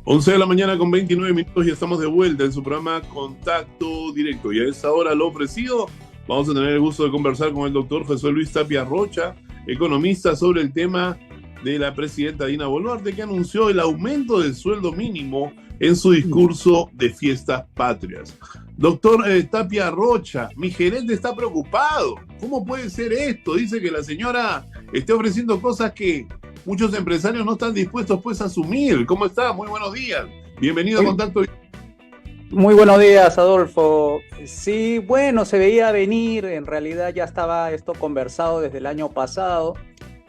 11 de la mañana con 29 minutos y estamos de vuelta en su programa Contacto Directo. Y a esa hora lo ofrecido, vamos a tener el gusto de conversar con el doctor José Luis Tapia Rocha, economista, sobre el tema de la presidenta Dina Boluarte, que anunció el aumento del sueldo mínimo en su discurso de fiestas patrias. Doctor Tapia Rocha, mi gerente está preocupado. ¿Cómo puede ser esto? Dice que la señora esté ofreciendo cosas que muchos empresarios no están dispuestos pues a asumir. ¿Cómo está? Muy buenos días. Bienvenido a Contacto. Muy buenos días, Adolfo. Sí, bueno, se veía venir, en realidad ya estaba esto conversado desde el año pasado.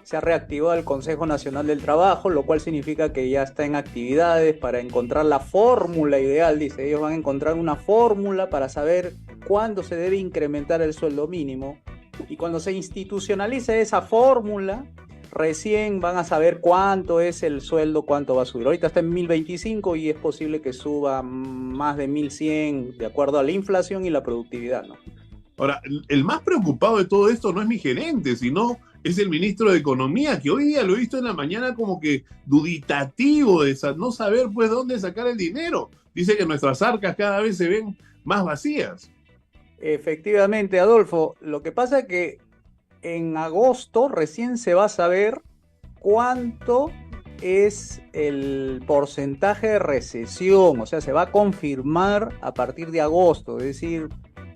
Se ha reactivado el Consejo Nacional del Trabajo, lo cual significa que ya está en actividades para encontrar la fórmula ideal. Dice, ellos van a encontrar una fórmula para saber cuándo se debe incrementar el sueldo mínimo. Y cuando se institucionalice esa fórmula, recién van a saber cuánto es el sueldo, cuánto va a subir. Ahorita está en 1025 y es posible que suba más de 1100 de acuerdo a la inflación y la productividad, ¿no? Ahora, el más preocupado de todo esto no es mi gerente, sino es el ministro de Economía, que hoy día lo he visto en la mañana como que duditativo de no saber pues dónde sacar el dinero. Dice que nuestras arcas cada vez se ven más vacías. Efectivamente, Adolfo, lo que pasa es que en agosto recién se va a saber cuánto es el porcentaje de recesión, o sea, se va a confirmar a partir de agosto, es decir,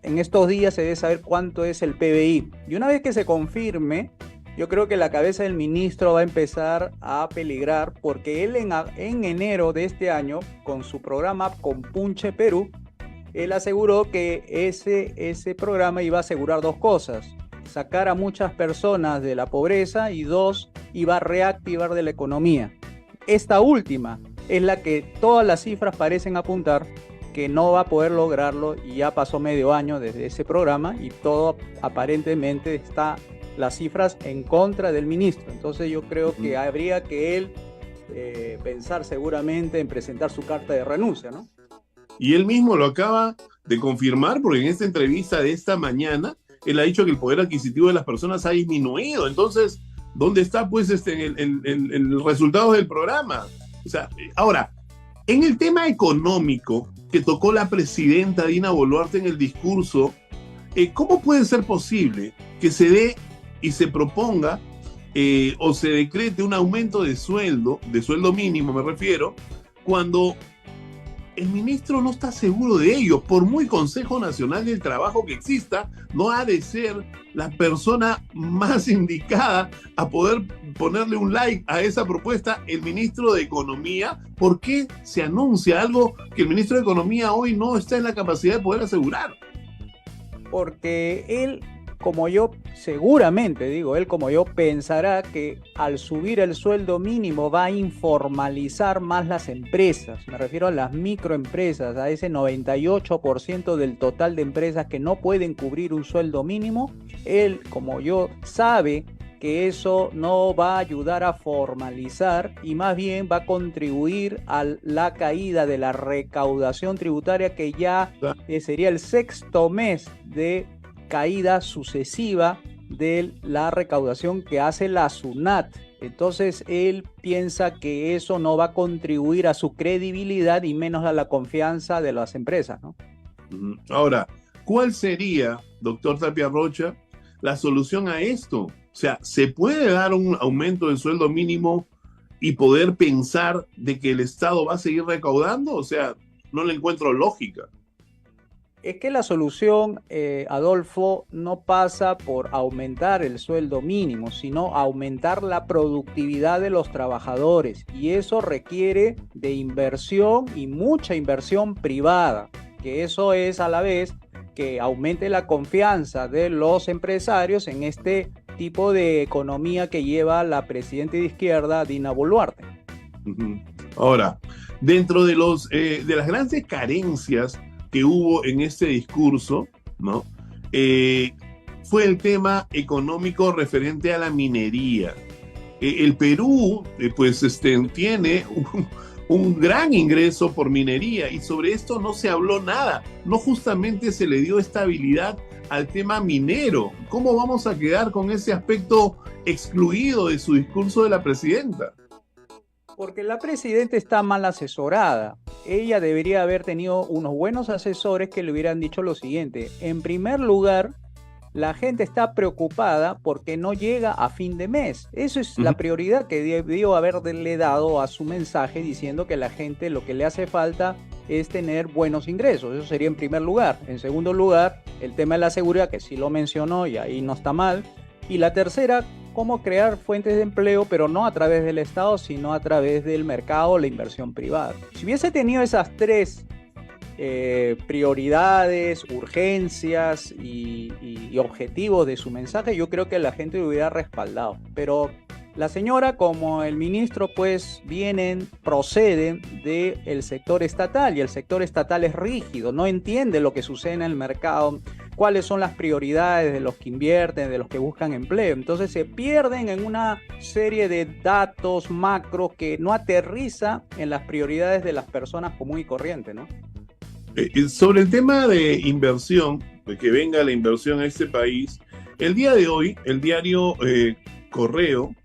en estos días se debe saber cuánto es el PBI. Y una vez que se confirme, yo creo que la cabeza del ministro va a empezar a peligrar, porque él en enero de este año, con su programa Compunche Perú, él aseguró que ese programa iba a asegurar dos cosas: sacar a muchas personas de la pobreza, y dos, iba a reactivar de la economía. Esta última es la que todas las cifras parecen apuntar que no va a poder lograrlo, y ya pasó medio año desde ese programa y todo aparentemente está las cifras en contra del ministro. Entonces yo creo que habría que él pensar seguramente en presentar su carta de renuncia, ¿no? Y él mismo lo acaba de confirmar, porque en esta entrevista de esta mañana él ha dicho que el poder adquisitivo de las personas ha disminuido. Entonces, ¿dónde está pues el resultado del programa? O sea, ahora, en el tema económico que tocó la presidenta Dina Boluarte en el discurso, ¿cómo puede ser posible que se dé y se proponga o se decrete un aumento de sueldo mínimo me refiero, cuando el ministro no está seguro de ello? Por muy Consejo Nacional del Trabajo que exista, no ha de ser la persona más indicada a poder ponerle un like a esa propuesta el ministro de Economía. ¿Por qué se anuncia algo que el ministro de Economía hoy no está en la capacidad de poder asegurar? Porque él, como yo, seguramente digo, él como yo, pensará que al subir el sueldo mínimo va a informalizar más las empresas. Me refiero a las microempresas, a ese 98% del total de empresas que no pueden cubrir un sueldo mínimo. Él, como yo, sabe que eso no va a ayudar a formalizar y más bien va a contribuir a la caída de la recaudación tributaria, que ya sería el sexto mes de caída sucesiva de la recaudación que hace la SUNAT. Entonces él piensa que eso no va a contribuir a su credibilidad y menos a la confianza de las empresas, ¿no? Ahora, ¿cuál sería, doctor Tapia Rocha, la solución a esto? O sea, ¿se puede dar un aumento del sueldo mínimo y poder pensar de que el Estado va a seguir recaudando? O sea, no le encuentro lógica. Es que la solución, Adolfo, no pasa por aumentar el sueldo mínimo, sino aumentar la productividad de los trabajadores. Y eso requiere de inversión, y mucha inversión privada, que eso es a la vez que aumente la confianza de los empresarios en este tipo de economía que lleva la presidenta de izquierda, Dina Boluarte. Ahora, dentro de las grandes carencias que hubo en este discurso, ¿no? Fue el tema económico referente a la minería. El Perú, tiene un gran ingreso por minería, y sobre esto no se habló nada. No justamente se le dio estabilidad al tema minero. ¿Cómo vamos a quedar con ese aspecto excluido de su discurso de la presidenta? Porque la presidenta está mal asesorada. Ella debería haber tenido unos buenos asesores que le hubieran dicho lo siguiente. En primer lugar, la gente está preocupada porque no llega a fin de mes. Eso es la prioridad que debió haberle dado a su mensaje, diciendo que la gente lo que le hace falta es tener buenos ingresos. Eso sería en primer lugar. En segundo lugar, el tema de la seguridad, que sí lo mencionó y ahí no está mal. Y la tercera, cómo crear fuentes de empleo, pero no a través del Estado, sino a través del mercado o la inversión privada. Si hubiese tenido esas tres prioridades, urgencias y objetivos de su mensaje, yo creo que la gente lo hubiera respaldado. Pero la señora, como el ministro, pues proceden del sector estatal, y el sector estatal es rígido, no entiende lo que sucede en el mercado, cuáles son las prioridades de los que invierten, de los que buscan empleo. Entonces se pierden en una serie de datos macros que no aterriza en las prioridades de las personas común y corriente, ¿no? Sobre el tema de inversión, de que venga la inversión a este país, el día de hoy, el diario Correo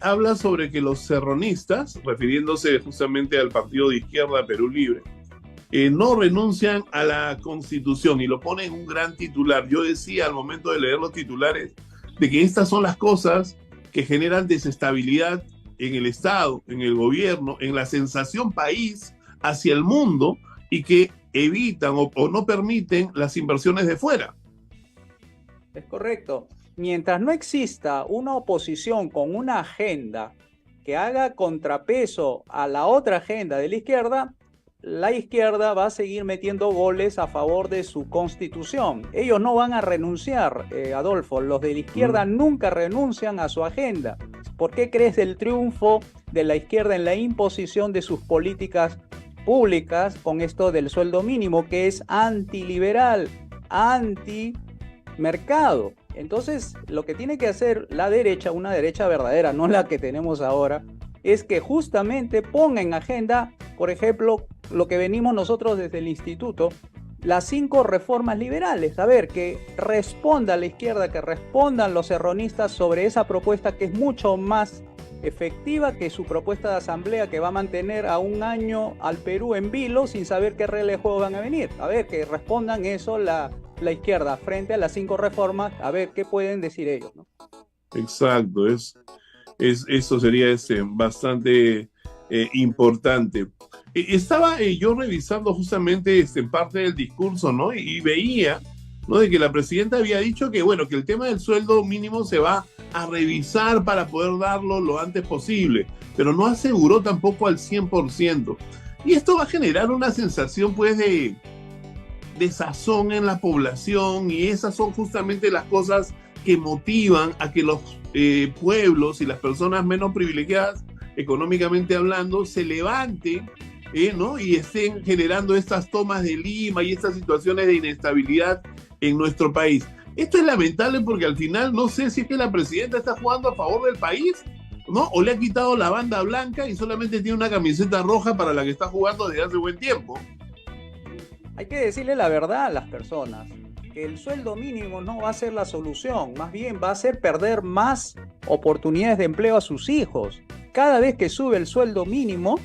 habla sobre que los serronistas, refiriéndose justamente al partido de izquierda Perú Libre, no renuncian a la Constitución, y lo pone en un gran titular. Yo decía al momento de leer los titulares de que estas son las cosas que generan desestabilidad en el Estado, en el gobierno, en la sensación país hacia el mundo, y que evitan o no permiten las inversiones de fuera. Es correcto. Mientras no exista una oposición con una agenda que haga contrapeso a la otra agenda de la izquierda va a seguir metiendo goles a favor de su constitución. Ellos no van a renunciar, Adolfo. Los de la izquierda nunca renuncian a su agenda. ¿Por qué crees el triunfo de la izquierda en la imposición de sus políticas públicas con esto del sueldo mínimo, que es antiliberal, antimercado? Entonces, lo que tiene que hacer la derecha, una derecha verdadera, no la que tenemos ahora, es que justamente ponga en agenda, por ejemplo, lo que venimos nosotros desde el instituto, las 5 reformas liberales. A ver, que responda la izquierda, que respondan los serronistas sobre esa propuesta, que es mucho más efectiva que su propuesta de asamblea, que va a mantener a un año al Perú en vilo sin saber qué reglas de juego van a venir. A ver, que respondan eso la izquierda frente a las 5 reformas, a ver qué pueden decir ellos, ¿no? Exacto, eso sería bastante importante. Estaba yo revisando justamente parte del discurso, ¿no? Y veía, ¿no?, de que la presidenta había dicho que, bueno, que el tema del sueldo mínimo se va a revisar para poder darlo lo antes posible, pero no aseguró tampoco al 100%. Y esto va a generar una sensación, pues, de desazón en la población, y esas son justamente las cosas que motivan a que los pueblos y las personas menos privilegiadas, económicamente hablando, se levanten, ¿no?, y estén generando estas tomas de Lima y estas situaciones de inestabilidad en nuestro país. Esto es lamentable porque al final no sé si es que la presidenta está jugando a favor del país, ¿no?, o le ha quitado la banda blanca y solamente tiene una camiseta roja para la que está jugando desde hace buen tiempo. Hay que decirle la verdad a las personas, que el sueldo mínimo no va a ser la solución, más bien va a hacer perder más oportunidades de empleo a sus hijos. Cada vez que sube el sueldo mínimo,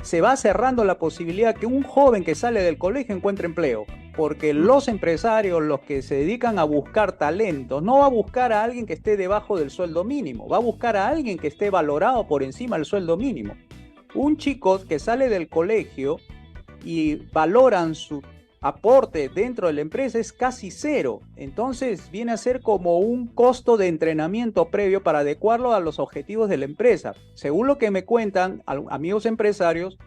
se va cerrando la posibilidad que un joven que sale del colegio encuentre empleo, porque los empresarios, los que se dedican a buscar talentos, no va a buscar a alguien que esté debajo del sueldo mínimo, va a buscar a alguien que esté valorado por encima del sueldo mínimo. Un chico que sale del colegio y valoran su aporte dentro de la empresa es casi cero. Entonces viene a ser como un costo de entrenamiento previo para adecuarlo a los objetivos de la empresa. Según lo que me cuentan amigos empresarios,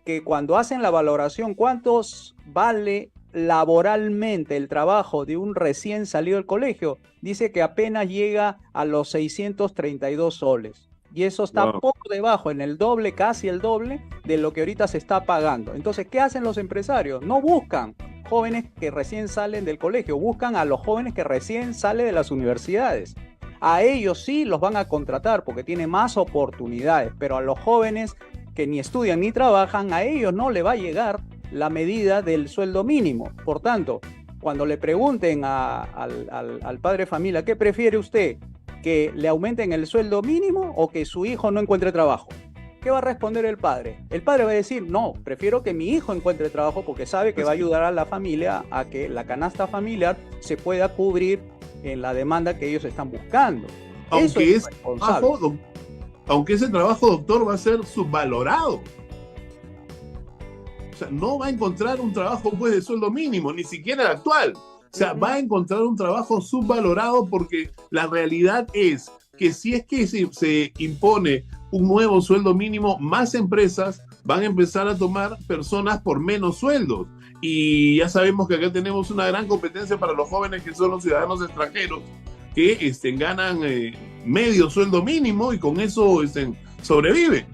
que cuando hacen la valoración, ¿cuántos vale laboralmente el trabajo de un recién salido del colegio? Dice que apenas llega a los 632 soles. Y eso está poco debajo, en el doble, casi el doble de lo que ahorita se está pagando. Entonces, ¿qué hacen los empresarios? No buscan jóvenes que recién salen del colegio, buscan a los jóvenes que recién salen de las universidades. A ellos sí los van a contratar porque tienen más oportunidades, pero a los jóvenes que ni estudian ni trabajan, a ellos no le va a llegar la medida del sueldo mínimo. Por tanto, cuando le pregunten al padre de familia, ¿qué prefiere usted? ¿Que le aumenten el sueldo mínimo o que su hijo no encuentre trabajo? ¿qué va a responder el padre? El padre va a decir, no, prefiero que mi hijo encuentre trabajo porque sabe que va a ayudar a la familia a que la canasta familiar se pueda cubrir en la demanda que ellos están buscando. Eso Aunque es responsable. aunque ese trabajo, doctor, va a ser subvalorado. O sea, no va a encontrar un trabajo pues de sueldo mínimo, ni siquiera el actual. O sea, va a encontrar un trabajo subvalorado porque la realidad es que si es que se impone un nuevo sueldo mínimo, más empresas van a empezar a tomar personas por menos sueldos. Y ya sabemos que acá tenemos una gran competencia para los jóvenes que son los ciudadanos extranjeros que ganan medio sueldo mínimo y con eso sobreviven.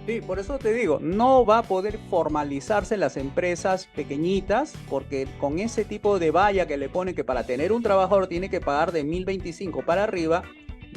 Sí, por eso te digo, no va a poder formalizarse las empresas pequeñitas porque con ese tipo de valla que le pone que para tener un trabajador tiene que pagar de 1.025 para arriba,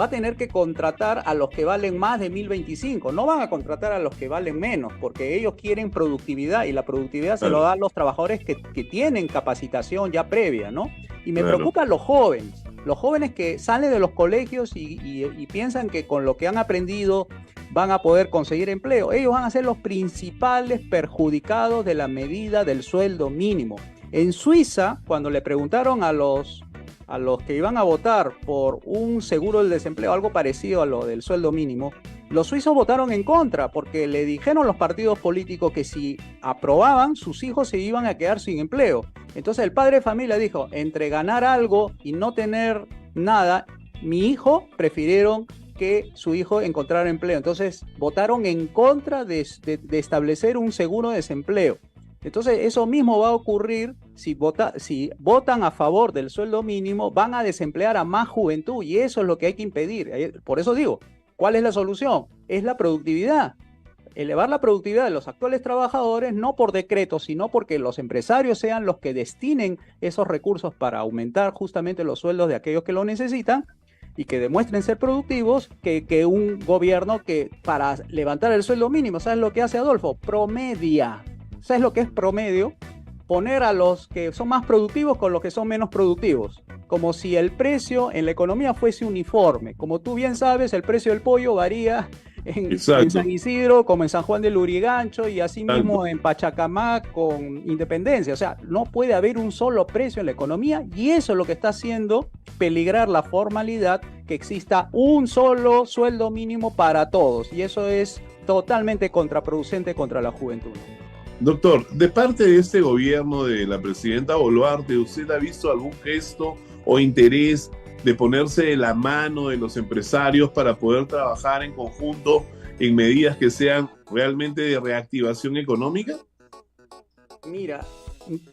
va a tener que contratar a los que valen más de 1.025. No van a contratar a los que valen menos porque ellos quieren productividad y la productividad se lo dan los trabajadores que tienen capacitación ya previa, ¿no? Y me preocupan los jóvenes que salen de los colegios y piensan que con lo que han aprendido van a poder conseguir empleo. Ellos van a ser los principales perjudicados de la medida del sueldo mínimo. En Suiza, cuando le preguntaron a los que iban a votar por un seguro del desempleo, algo parecido a lo del sueldo mínimo, los suizos votaron en contra porque le dijeron los partidos políticos que si aprobaban, sus hijos se iban a quedar sin empleo. Entonces el padre de familia dijo, entre ganar algo y no tener nada, mi hijo prefirieron que su hijo encontrara empleo. Entonces votaron en contra de establecer un seguro de desempleo. Entonces eso mismo va a ocurrir si votan a favor del sueldo mínimo, van a desemplear a más juventud y eso es lo que hay que impedir. Por eso digo, ¿cuál es la solución? Es la productividad. Elevar la productividad de los actuales trabajadores, no por decreto, sino porque los empresarios sean los que destinen esos recursos para aumentar justamente los sueldos de aquellos que lo necesitan y que demuestren ser productivos, que un gobierno que para levantar el sueldo mínimo, ¿sabes lo que hace Adolfo? Promedia. ¿Sabes lo que es promedio? Poner a los que son más productivos con los que son menos productivos. Como si el precio en la economía fuese uniforme. Como tú bien sabes, el precio del pollo varía en San Isidro, como en San Juan del Lurigancho y así mismo en Pachacamac con Independencia. O sea, no puede haber un solo precio en la economía y eso es lo que está haciendo peligrar la formalidad, que exista un solo sueldo mínimo para todos. Y eso es totalmente contraproducente contra la juventud. Doctor, de parte de este gobierno de la presidenta Boluarte, ¿usted ha visto algún gesto o interés de ponerse de la mano de los empresarios para poder trabajar en conjunto en medidas que sean realmente de reactivación económica? Mira,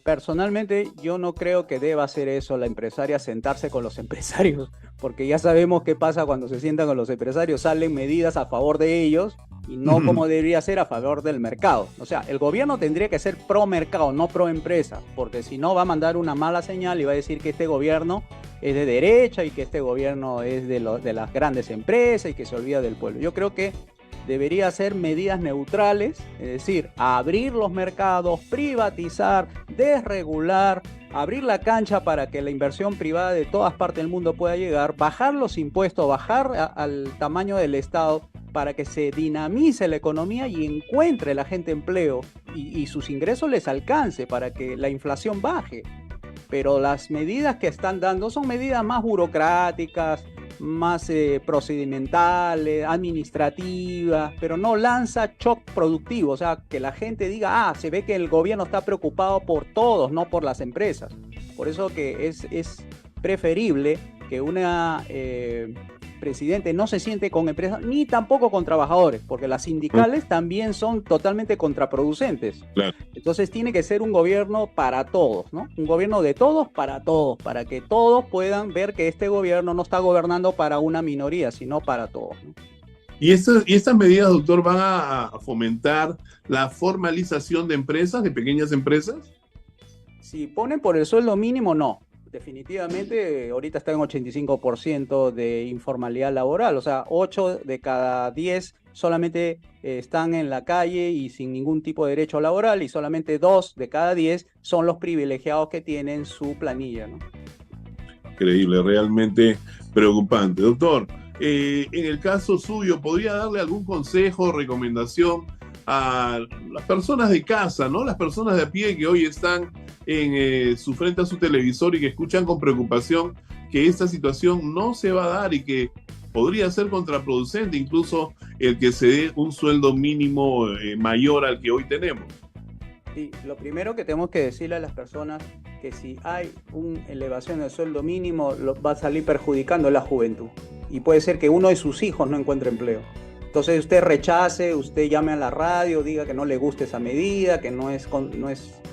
personalmente yo no creo que deba hacer eso la empresaria, sentarse con los empresarios, porque ya sabemos qué pasa cuando se sientan con los empresarios, salen medidas a favor de ellos y no como debería ser a favor del mercado. O sea, el gobierno tendría que ser pro mercado, no pro empresa, porque si no va a mandar una mala señal y va a decir que este gobierno es de derecha y que este gobierno es de las grandes empresas y que se olvida del pueblo. Yo creo que debería hacer medidas neutrales, es decir, abrir los mercados, privatizar, desregular, abrir la cancha para que la inversión privada de todas partes del mundo pueda llegar, bajar los impuestos, bajar al tamaño del Estado para que se dinamice la economía y encuentre la gente empleo y sus ingresos les alcance para que la inflación baje. Pero las medidas que están dando son medidas más burocráticas, más procedimentales, administrativas, pero no lanza shock productivo, o sea, que la gente diga, se ve que el gobierno está preocupado por todos, no por las empresas. Por eso que es preferible que una presidente no se siente con empresas ni tampoco con trabajadores, porque las sindicales también son totalmente contraproducentes. Claro. Entonces tiene que ser un gobierno para todos, ¿no? Un gobierno de todos, para que todos puedan ver que este gobierno no está gobernando para una minoría, sino para todos, ¿no? ¿Y estas medidas, doctor, van a fomentar la formalización de empresas, de pequeñas empresas? Si ponen por el sueldo mínimo, no. Definitivamente, ahorita está en 85% de informalidad laboral, o sea, 8 de cada 10 solamente están en la calle y sin ningún tipo de derecho laboral y solamente 2 de cada 10 son los privilegiados que tienen su planilla, ¿no? Increíble, realmente preocupante. Doctor, En el caso suyo, ¿podría darle algún consejo o recomendación a las personas de casa, ¿no? Las personas de a pie que hoy están su frente a su televisor y que escuchan con preocupación que esta situación no se va a dar y que podría ser contraproducente incluso el que se dé un sueldo mínimo mayor al que hoy tenemos? Sí, lo primero que tenemos que decirle a las personas que si hay una elevación del sueldo mínimo va a salir perjudicando a la juventud y puede ser que uno de sus hijos no encuentre empleo. Entonces usted rechace, usted llame a la radio, diga que no le gusta esa medida, que no es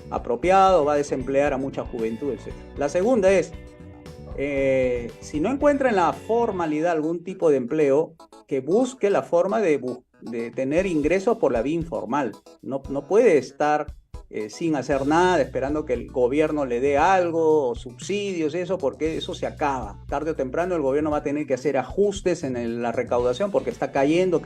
apropiado, va a desemplear a mucha juventud, etc. La segunda es, si no encuentra en la formalidad algún tipo de empleo, que busque la forma de tener ingresos por la vía informal. No puede estar sin hacer nada, esperando que el gobierno le dé algo, o subsidios, eso, porque eso se acaba. Tarde o temprano el gobierno va a tener que hacer ajustes en la recaudación porque está cayendo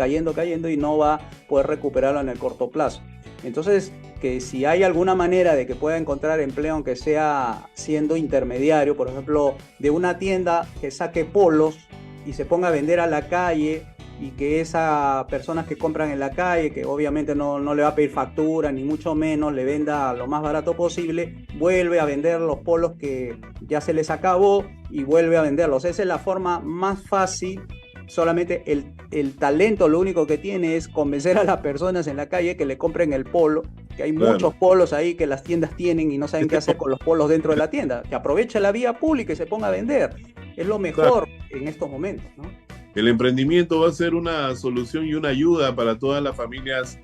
y no va a poder recuperarlo en el corto plazo. Entonces, que si hay alguna manera de que pueda encontrar empleo, aunque sea siendo intermediario, por ejemplo, de una tienda que saque polos y se ponga a vender a la calle, y que esas personas que compran en la calle, que obviamente no le va a pedir factura, ni mucho menos, le venda lo más barato posible, vuelve a vender los polos que ya se les acabó y vuelve a venderlos. Esa es la forma más fácil. Solamente el talento lo único que tiene es convencer a las personas en la calle que le compren el polo, que hay muchos polos ahí que las tiendas tienen y no saben qué hacer con los polos dentro de la tienda, que aproveche la vía pública y se ponga a vender. Es lo mejor en estos momentos, ¿no? El emprendimiento va a ser una solución y una ayuda para todas las familias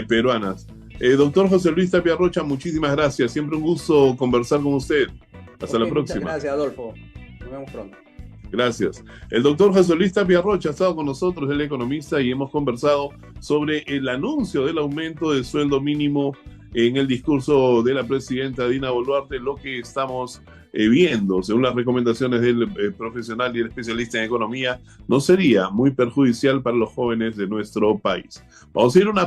peruanas. Doctor José Luis Tapia Rocha, muchísimas gracias. Siempre un gusto conversar con usted. Hasta la próxima. Muchas gracias, Adolfo. Nos vemos pronto. Gracias. El doctor José Luis Tapia Rocha ha estado con nosotros, el economista, y hemos conversado sobre el anuncio del aumento del sueldo mínimo en el discurso de la presidenta Dina Boluarte, lo que estamos viendo, según las recomendaciones del profesional y el especialista en economía, no sería muy perjudicial para los jóvenes de nuestro país. Vamos a ir a una